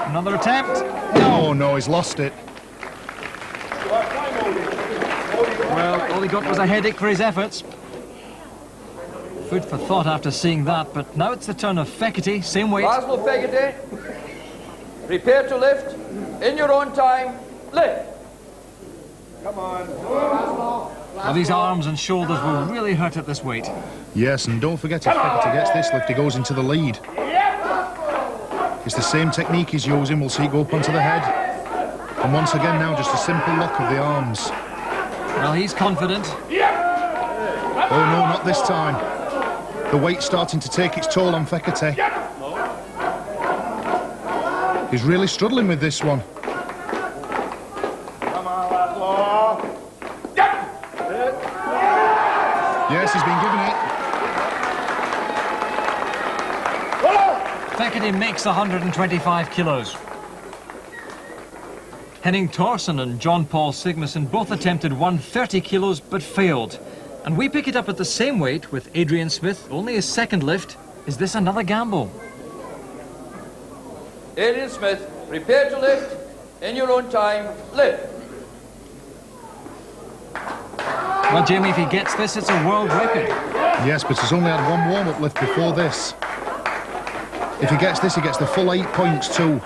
Another attempt. Oh no, he's lost it. Well, all he got was a headache for his efforts. Food for thought after seeing that, but now it's the turn of Fekete, same weight. L.Fekete, prepare to lift. In your own time, lift. Come on. Well, these arms and shoulders will really hurt at this weight. Yes, and don't forget if Fekete gets this lift, he goes into the lead. It's the same technique he's using. We'll see it go up onto the head. And once again now, just a simple lock of the arms. Well, he's confident. Oh no, not this time. The weight's starting to take its toll on Fekete. He's really struggling with this one. Come on, Laszlo. Yes, he's been given it. Fekete makes 125 kilos. Henning Thorsen and Jón Páll Sigmarsson both attempted 130 kilos but failed. And we pick it up at the same weight with Adrian Smith, only his second lift. Is this another gamble? Adrian Smith, prepare to lift. In your own time, lift. Well, Jamie, if he gets this, it's a world record. Yes, but he's only had one warm-up lift before this. If he gets this, he gets the full 8 points too.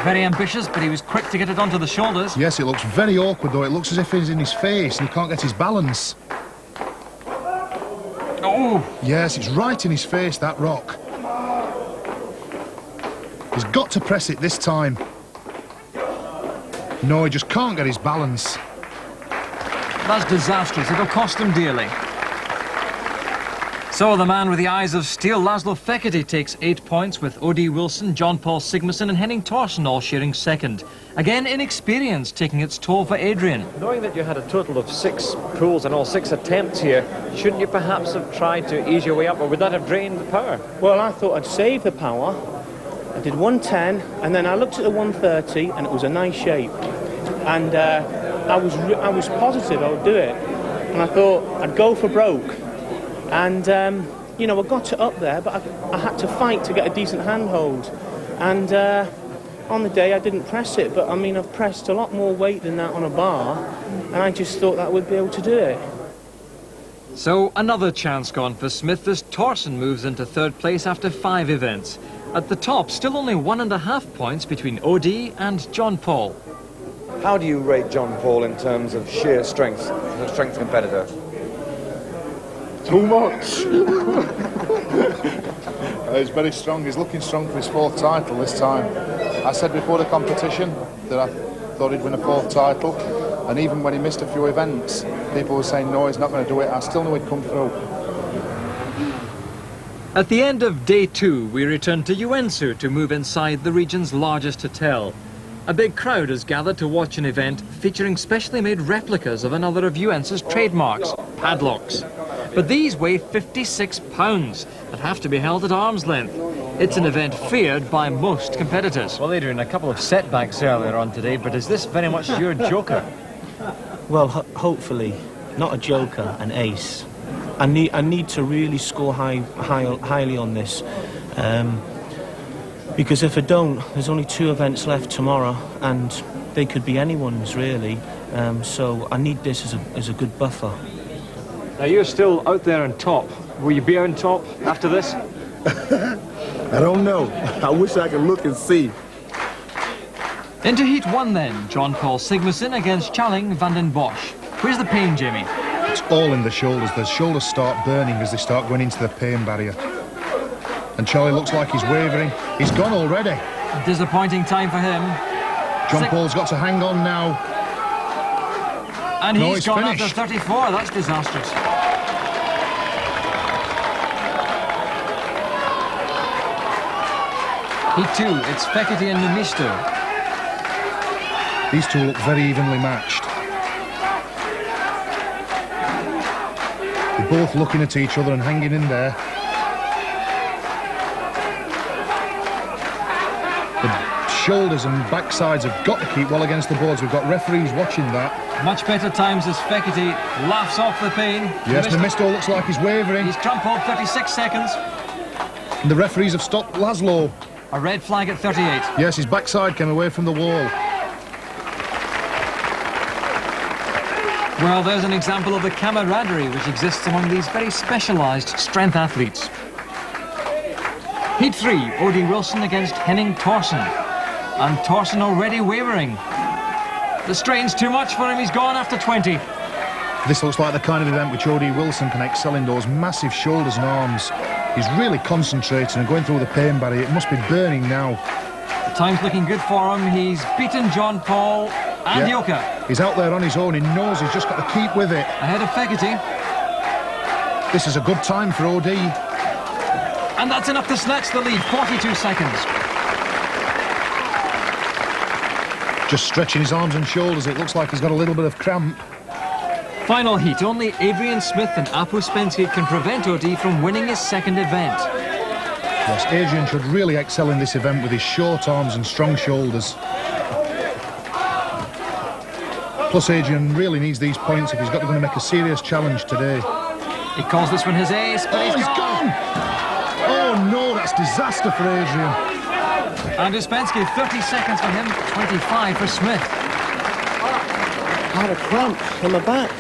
Very ambitious, but he was quick to get it onto the shoulders. Yes, it looks very awkward though. It looks as if he's in his face and he can't get his balance. Oh! Yes, it's right in his face, that rock. He's got to press it this time. No, he just can't get his balance. That's disastrous. It'll cost him dearly. So the man with the eyes of steel, Laszlo Fekete, takes 8 points with O.D. Wilson, Jón Páll Sigmarsson and Henning Thorsen all sharing second. Again, inexperience taking its toll for Adrian. Knowing that you had a total of 6 pulls and all 6 attempts here, shouldn't you perhaps have tried to ease your way up, or would that have drained the power? Well, I thought I'd save the power. I did 110, and then I looked at the 130, and it was a nice shape. And I was positive I would do it. And I thought I'd go for broke. And, you know, I got it up there, but I had to fight to get a decent handhold. And on the day, I didn't press it. But, I mean, I've pressed a lot more weight than that on a bar. And I just thought that I would be able to do it. So another chance gone for Smith as Thorsen moves into third place after 5 events. At the top, still only 1.5 points between O.D. and Jón Páll. How do you rate Jón Páll in terms of sheer strength, as a strength competitor? Too much. He's very strong. He's looking strong for his 4th title this time. I said before the competition that I thought he'd win a 4th title, and even when he missed a few events, people were saying no, he's not going to do it. I still knew he'd come through. At the end of day 2, we return to Joensuu to move inside the region's largest hotel. A big crowd has gathered to watch an event featuring specially made replicas of another of Joensuu's trademarks, padlocks. But these weigh 56 pounds and have to be held at arm's length. It's an event feared by most competitors. Well, Adrian, a couple of setbacks earlier on today, but is this very much your joker? Well, hopefully, not a joker, an ace. I need to really score highly on this. Because if I don't, there's only 2 events left tomorrow, and they could be anyone's, really. So I need this as a good buffer. Now, you're still out there on top. Will you be on top after this? I don't know. I wish I could look and see. Into Heat 1 then, Jón Páll Sigmarsson against Charling van den Bosch. Where's the pain, Jamie? It's all in the shoulders. The shoulders start burning as they start going into the pain barrier. And Charlie looks like he's wavering. He's gone already. A disappointing time for him. Jón Páll's got to hang on now. And No, he's gone finished. after 34. That's disastrous. Heat 2, it's Fekete and Nummisto. These two look very evenly matched. They're both looking at each other and hanging in there. The shoulders and backsides have got to keep well against the boards. We've got referees watching that. Much better times as Fekete laughs off the pain. Yes, Nummisto looks like he's wavering. He's crumpled 36 seconds. And the referees have stopped Laszlo. A red flag at 38. Yes, his backside came away from the wall. Well, there's an example of the camaraderie which exists among these very specialised strength athletes. Heat 3, O.D. Wilson against Henning Thorsen. And Thorsen already wavering. The strain's too much for him, he's gone after 20. This looks like the kind of event which O.D. Wilson can excel in, those massive shoulders and arms. He's really concentrating and going through the pain barrier. It must be burning now. The time's looking good for him. He's beaten Jón Páll and Ilkka. He's out there on his own. He knows he's just got to keep with it. Ahead of Fekete. This is a good time for O.D. And that's enough to snatch the lead, 42 seconds. Just stretching his arms and shoulders. It looks like he's got a little bit of cramp. Final heat, only Adrian Smith and Apu Spenske can prevent O.D. from winning his second event. Yes, Adrian should really excel in this event with his short arms and strong shoulders. Plus, Adrian really needs these points if he's going to make a serious challenge today. He calls this one his ace, but he's gone! Oh no, that's disaster for Adrian. And Spenske, 30 seconds for him, 25 for Smith. I had a cramp in my back.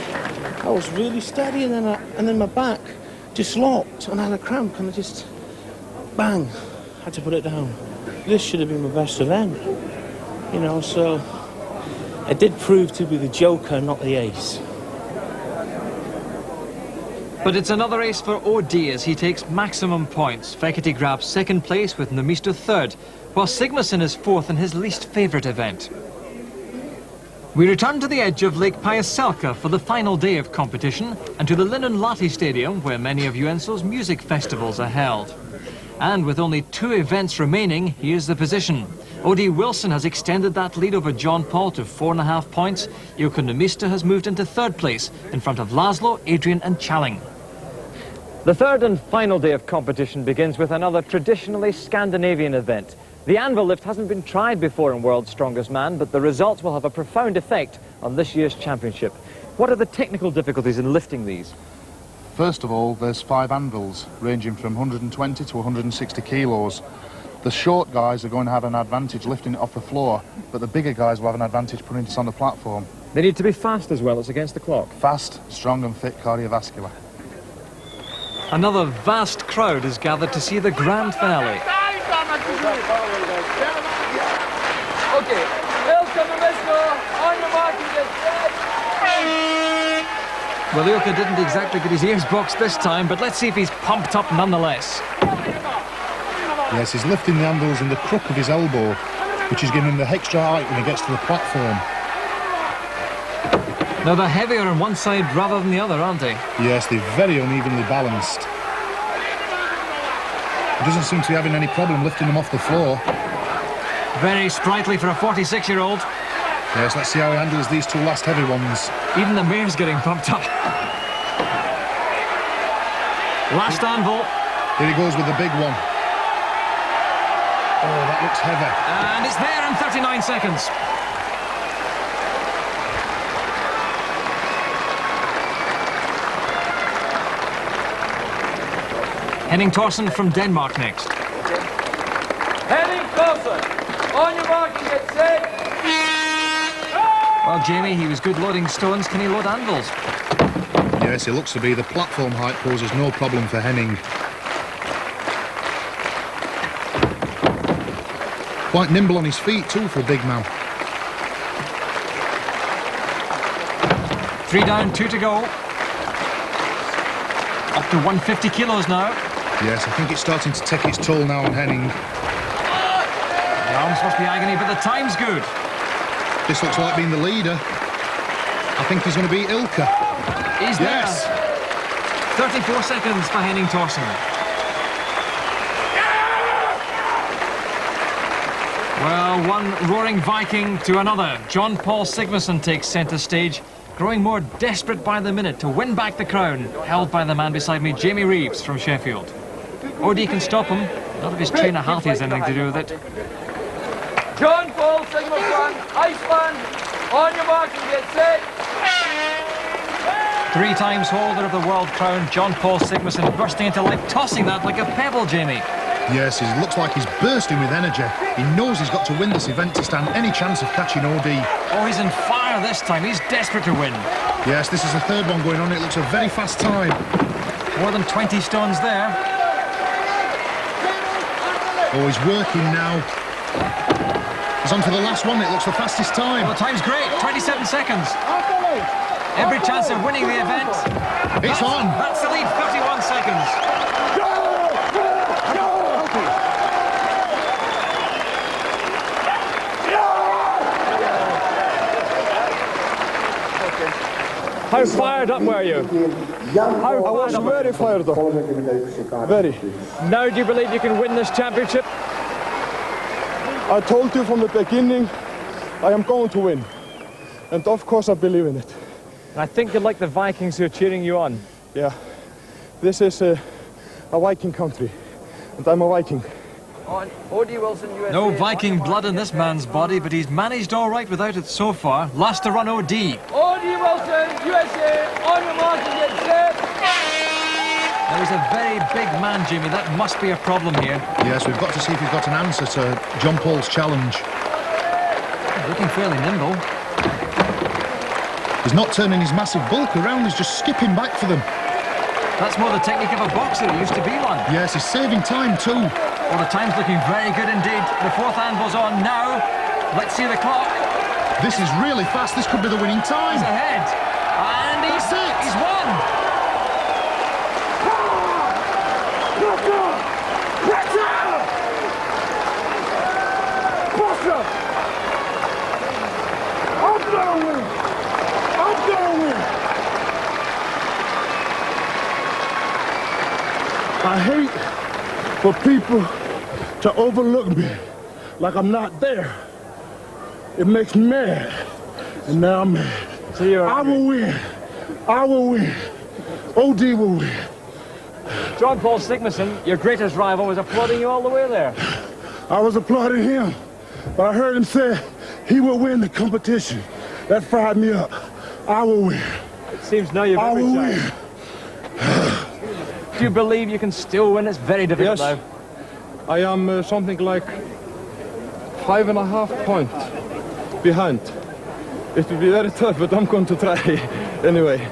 I was really steady, and then my back just locked, and I had a cramp, and I just, bang, had to put it down. This should have been my best event, you know, so it did prove to be the joker, not the ace. But it's another ace for O.D. as he takes maximum points. Fekete grabs second place with Nummisto third, while Sigmarsson is fourth in his least favourite event. We return to the edge of Lake Päijäselkä for the final day of competition and to the Linnunlahti Stadium where many of Joensuu's music festivals are held. And with only 2 events remaining, here's the position. O.D. Wilson has extended that lead over Jón Páll to 4.5 points. Ilkka Nummisto has moved into third place in front of Laszlo, Adrian and Charling. The third and final day of competition begins with another traditionally Scandinavian event. The anvil lift hasn't been tried before in World's Strongest Man, but the results will have a profound effect on this year's championship. What are the technical difficulties in lifting these? First of all, there's 5 anvils, ranging from 120 to 160 kilos. The short guys are going to have an advantage lifting it off the floor, but the bigger guys will have an advantage putting it on the platform. They need to be fast as well, it's against the clock. Fast, strong and fit cardiovascular. Another vast crowd is gathered to see the grand finale. Okay, Ilkka Nummisto, on your mark, you get set. Well, Ilkka didn't exactly get his ears boxed this time, but let's see if he's pumped up nonetheless. Yes, he's lifting the anvils in the crook of his elbow, which is giving him the extra height when he gets to the platform. Now they're heavier on one side rather than the other, aren't they? Yes, they're very unevenly balanced. He doesn't seem to be having any problem lifting them off the floor. Very sprightly for a 46-year-old. Yes, let's see how he handles these 2 last heavy ones. Even the mare's getting pumped up. Last anvil. Here he goes with the big one. Oh, that looks heavy. And it's there in 39 seconds. Henning Thorsen from Denmark next. Henning Thorsen. On your mark and get set. Well, Jamie, he was good loading stones. Can he load anvils? Yes, it looks to be. The platform height poses no problem for Henning. Quite nimble on his feet too for a big man. 3 down, 2 to go. Up to 150 kilos now. Yes, I think it's starting to take its toll now on Henning. The arms must be agony, but the time's good. This looks like being the leader. I think he's going to beat Ilkka. He's there. 34 seconds for Henning Thorsen. Well, one roaring Viking to another. Jón Páll Sigmarsson takes centre stage, growing more desperate by the minute to win back the crown, held by the man beside me, Jamie Reeves from Sheffield. OD can stop him. None of his trainer Halti has anything to do with it. Jón Páll Sigmarsson, Iceland. On your mark and get set. 3 times holder of the world crown, Jón Páll Sigmarsson bursting into life, tossing that like a pebble, Jamie. Yes, it looks like he's bursting with energy. He knows he's got to win this event to stand any chance of catching OD. Oh, he's on fire this time. He's desperate to win. Yes, this is the third one going on. It looks a very fast time. More than 20 stones there. Oh, he's working now. He's on to the last one. It looks the fastest time. Well, the time's great. 27 seconds. Every chance of winning the event. It's on. That's the lead. 51 seconds. How fired up were you? I was very fired up. Very. Now do you believe you can win this championship? I told you from the beginning, I am going to win. And of course I believe in it. I think you're like the Vikings who are cheering you on. Yeah. This is a Viking country. And I'm a Viking. On OD Wilson, USA. No Viking blood in this man's body, but he's managed all right without it so far. Last to run OD. OD Wilson, USA. On your mark and get set. Now he's a very big man, Jamie. That must be a problem here. Yes, we've got to see if we've got an answer to Jón Páll's challenge. He's looking fairly nimble. He's not turning his massive bulk around, he's just skipping back for them. That's more the technique of a boxer. He used to be one. Yes, he's saving time too. Well, the time's looking very good indeed. The 4th anvil's on now. Let's see the clock. This is really fast. This could be the winning time. He's ahead. And That's it. He's won. I'm gonna win. I'm gonna win. I hate for people to overlook me like I'm not there. It makes me mad. And now I'm mad. So you're I will win. I will win. OD will win. Jón Páll Sigmarsson, your greatest rival, was applauding you all the way there. I was applauding him, but I heard him say he will win the competition. That fired me up. I will win. It seems now you've I every will chance. win. Do you believe you can still win? It's very difficult Yes. now. I am something like 5.5 points behind. It will be very tough, but I'm going to try anyway.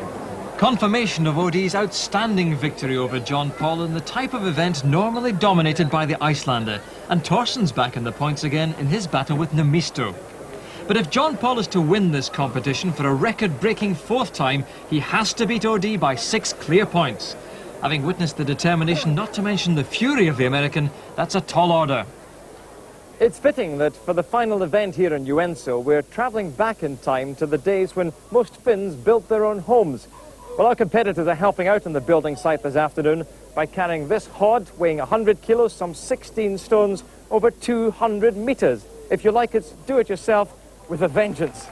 Confirmation of OD's outstanding victory over Jón Páll in the type of event normally dominated by the Icelander. And Thorsen's back in the points again in his battle with Nummisto. But if Jón Páll is to win this competition for a record-breaking 4th time, he has to beat OD by 6 clear points. Having witnessed the determination, not to mention the fury of the American, that's a tall order. It's fitting that for the final event here in Joensuu, we're travelling back in time to the days when most Finns built their own homes. Well, our competitors are helping out on the building site this afternoon by carrying this hod weighing 100 kilos, some 16 stones, over 200 metres. If you like, it's do-it-yourself with a vengeance.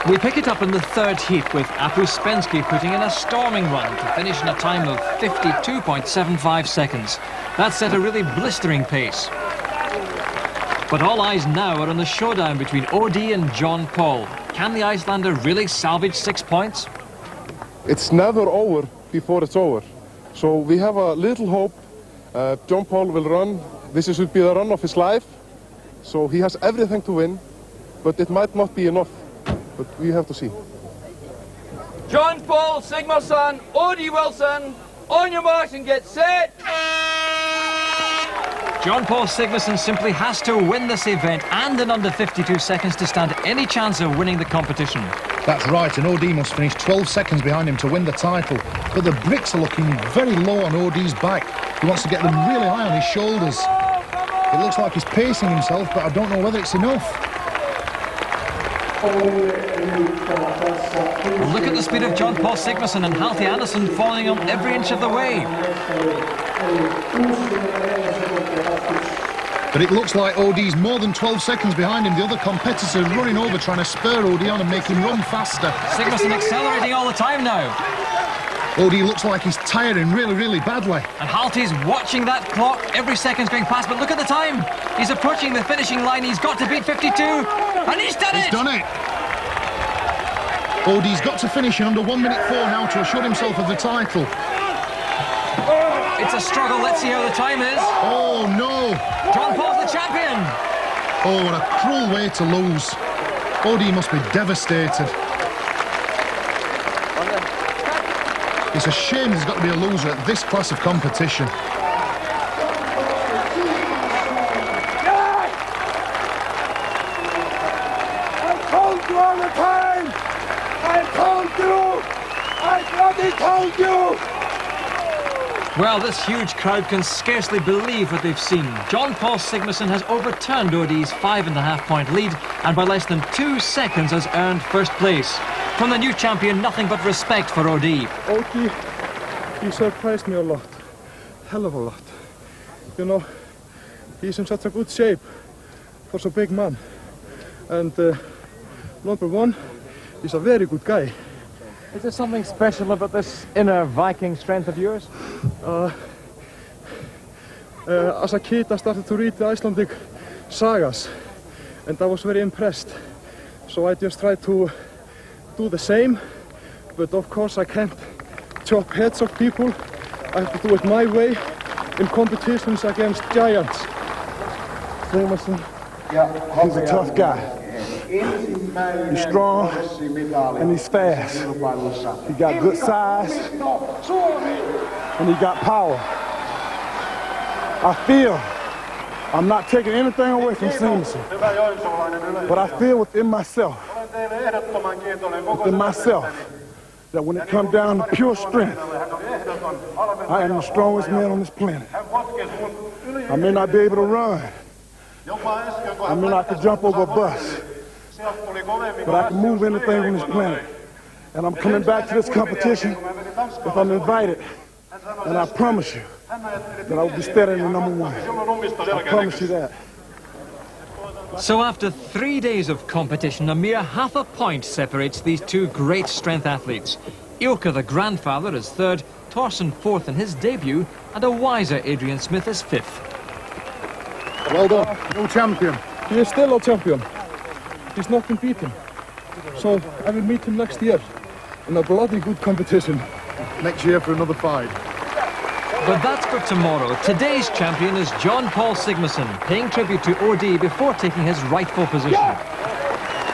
We pick it up in the 3rd heat with Apu Spensky putting in a storming run to finish in a time of 52.75 seconds. That's at a really blistering pace. But all eyes now are on the showdown between OD and Jón Páll. Can the Icelander really salvage 6 points? It's never over before it's over. So we have a little hope. Jón Páll will run This should be the run of his life, so he has everything to win, but it might not be enough, but we have to see. Jón Páll Sigmarsson, Odie Wilson, on your marks and get set. Jón Páll Sigmarsson simply has to win this event and in under 52 seconds to stand any chance of winning the competition. That's right, and OD must finish 12 seconds behind him to win the title. But the bricks are looking very low on OD's back. He wants to get them really high on his shoulders. It looks like he's pacing himself, but I don't know whether it's enough. Look at the speed of Jón Páll Sigmarsson and Halti Andersson following him every inch of the way. But it looks like OD's more than 12 seconds behind him. The other competitors are running over, trying to spur OD on and make him run faster. Sigmarsson accelerating all the time now. OD looks like he's tiring really badly. And Halti's watching that clock. Every second's going past, but look at the time. He's approaching the finishing line. He's got to beat 52. And he's done it! He's done it! OD's got to finish in under 1 minute 4 now to assure himself of the title. It's a struggle. Let's see how the time is. Oh, no! Jón Páll's the champion! Oh, what a cruel way to lose. OD must be devastated. It's a shame there's got to be a loser at this class of competition. I told you all the time! I told you! I bloody told you! Well, this huge crowd can scarcely believe what they've seen. Jón Páll Sigmarsson has overturned OD's 5.5-point lead and by less than 2 seconds has earned first place. From the new champion, nothing but respect for OD. Odie, he surprised me a lot. Hell of a lot. You know, he's in such a good shape for such a big man. And number one, he's a very good guy. Is there something special about this inner Viking strength of yours? As a kid, I started to read the Icelandic sagas, and I was very impressed. So I just tried to do the same, but of course I can't chop heads of people. I have to do it my way in competitions against giants. Sigmarsson, he's a tough guy. He's strong and he's fast. He got good size and he got power. I feel I'm not taking anything away from Sigmarsson, but I feel within myself that when it comes down to pure strength, I am the strongest man on this planet. I may not be able to run. I may not can jump over a bus, but I can move anything on this planet. And I'm coming back to this competition if I'm invited. And I promise you that I will be steady in number one. I promise you that. So after 3 days of competition, a mere half a point separates these two great strength athletes. Ilkka, the grandfather, is third, Thorsen fourth in his debut, and a wiser Adrian Smith is fifth. Well done. No champion. He is still a champion. He's not been beaten. So I will meet him next year in a bloody good competition. Next year for another fight. But that's for tomorrow. Today's champion is Jón Páll Sigmarsson, paying tribute to OD before taking his rightful position.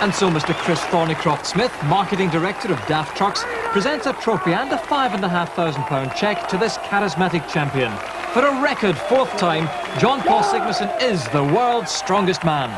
And so Mr. Chris Thornycroft-Smith, marketing director of Daft Trucks, presents a trophy and a £5,500 cheque to this charismatic champion. For a record fourth time, Jón Páll Sigmarsson is the world's strongest man.